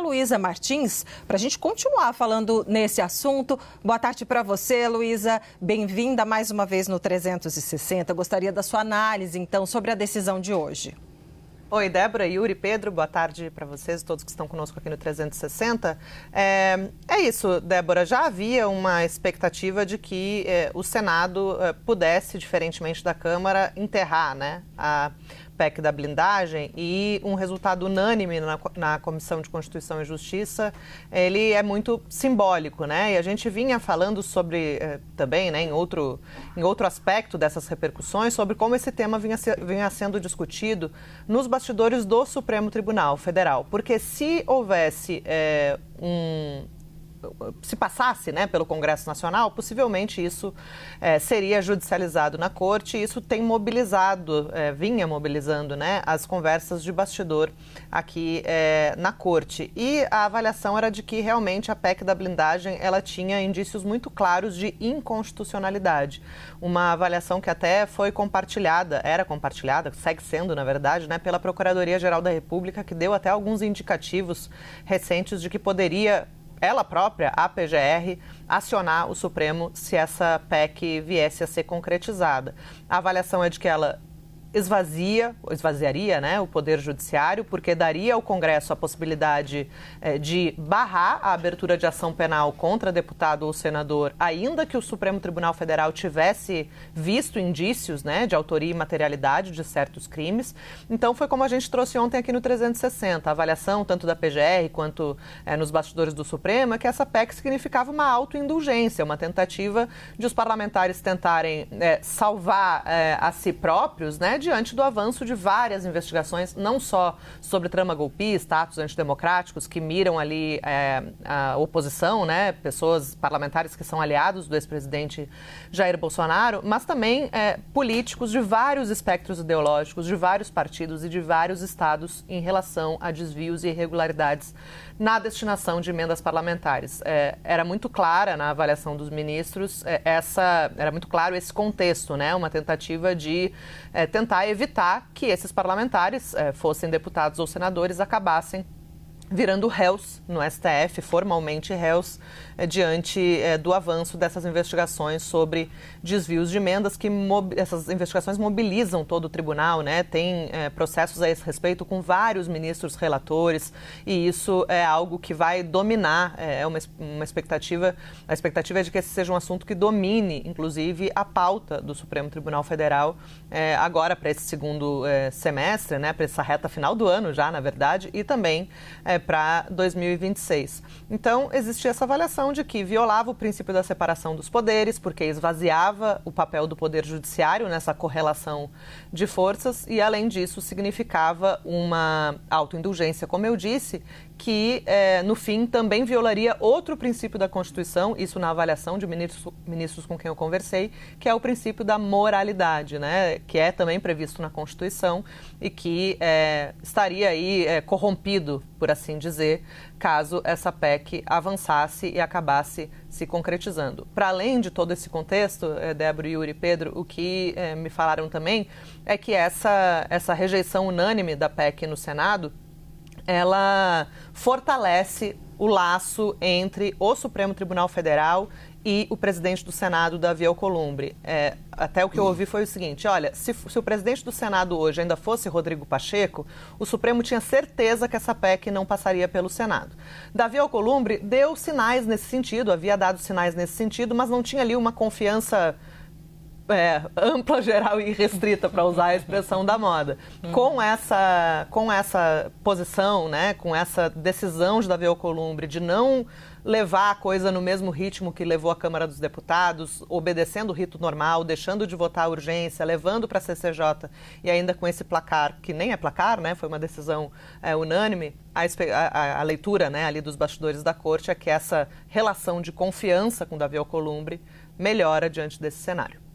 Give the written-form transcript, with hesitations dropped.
Luísa Martins para a gente continuar falando nesse assunto. Boa tarde para você, Luísa. Bem-vinda mais uma vez no 360. Gostaria da sua análise, então, sobre a decisão de hoje. Oi, Débora, Yuri, Pedro, boa tarde para vocês, todos que estão conosco aqui no 360. É isso, Débora, já havia uma expectativa de que o Senado pudesse, diferentemente da Câmara, enterrar, né, a PEC da blindagem, e um resultado unânime na Comissão de Constituição e Justiça, ele é muito simbólico, né? E a gente vinha falando sobre, também, né, em outro aspecto dessas repercussões, sobre como esse tema vinha sendo discutido nos bastidores do Supremo Tribunal Federal. Porque se houvesse se passasse, né, pelo Congresso Nacional, possivelmente isso seria judicializado na Corte, e isso tem mobilizado, vinha mobilizando, né, as conversas de bastidor aqui na Corte. E a avaliação era de que realmente a PEC da blindagem ela tinha indícios muito claros de inconstitucionalidade. Uma avaliação que até foi compartilhada, segue sendo, na verdade, né, pela Procuradoria-Geral da República, que deu até alguns indicativos recentes de que poderia ela própria, a PGR, acionar o Supremo se essa PEC viesse a ser concretizada. A avaliação é de que ela esvaziaria, né, o Poder Judiciário, porque daria ao Congresso a possibilidade de barrar a abertura de ação penal contra deputado ou senador, ainda que o Supremo Tribunal Federal tivesse visto indícios, né, de autoria e materialidade de certos crimes. Então, foi como a gente trouxe ontem aqui no 360, a avaliação tanto da PGR quanto nos bastidores do Supremo, é que essa PEC significava uma autoindulgência, uma tentativa de os parlamentares tentarem salvar a si próprios, né, diante do avanço de várias investigações, não só sobre trama golpista, atos antidemocráticos que miram ali a oposição, né, pessoas parlamentares que são aliados do ex-presidente Jair Bolsonaro, mas também políticos de vários espectros ideológicos, de vários partidos e de vários estados em relação a desvios e irregularidades na destinação de emendas parlamentares. Era muito clara na avaliação dos ministros, era muito claro esse contexto, né, uma tentativa de tentar evitar que esses parlamentares, fossem deputados ou senadores, acabassem virando réus no STF, formalmente réus, diante do avanço dessas investigações sobre desvios de emendas, que essas investigações mobilizam todo o tribunal, né? Tem processos a esse respeito com vários ministros relatores, e isso é algo que vai dominar, uma expectativa, a expectativa é de que esse seja um assunto que domine, inclusive, a pauta do Supremo Tribunal Federal, agora para esse segundo semestre, né? Para essa reta final do ano já, na verdade, e também para 2026. Então, existia essa avaliação de que violava o princípio da separação dos poderes, porque esvaziava o papel do Poder Judiciário nessa correlação de forças e, além disso, significava uma autoindulgência, como eu disse, que, no fim, também violaria outro princípio da Constituição, isso na avaliação de ministros com quem eu conversei, que é o princípio da moralidade, né, que é também previsto na Constituição e que estaria aí corrompido, por assim dizer, caso essa PEC avançasse e acabasse se concretizando. Para além de todo esse contexto, Débora, Yuri e Pedro, o que me falaram também é que essa rejeição unânime da PEC no Senado, ela fortalece o laço entre o Supremo Tribunal Federal e o presidente do Senado, Davi Alcolumbre. Até o que eu ouvi foi o seguinte: olha, se o presidente do Senado hoje ainda fosse Rodrigo Pacheco, o Supremo tinha certeza que essa PEC não passaria pelo Senado. Davi Alcolumbre deu sinais nesse sentido, havia dado sinais nesse sentido, mas não tinha ali uma confiança ampla, geral e restrita, para usar a expressão da moda. Com essa posição, né, com essa decisão de Davi Alcolumbre de não levar a coisa no mesmo ritmo que levou a Câmara dos Deputados, obedecendo o rito normal, deixando de votar a urgência, levando para a CCJ e ainda com esse placar, que nem é placar, né, foi uma decisão unânime, a leitura, né, ali dos bastidores da Corte é que essa relação de confiança com Davi Alcolumbre melhora diante desse cenário.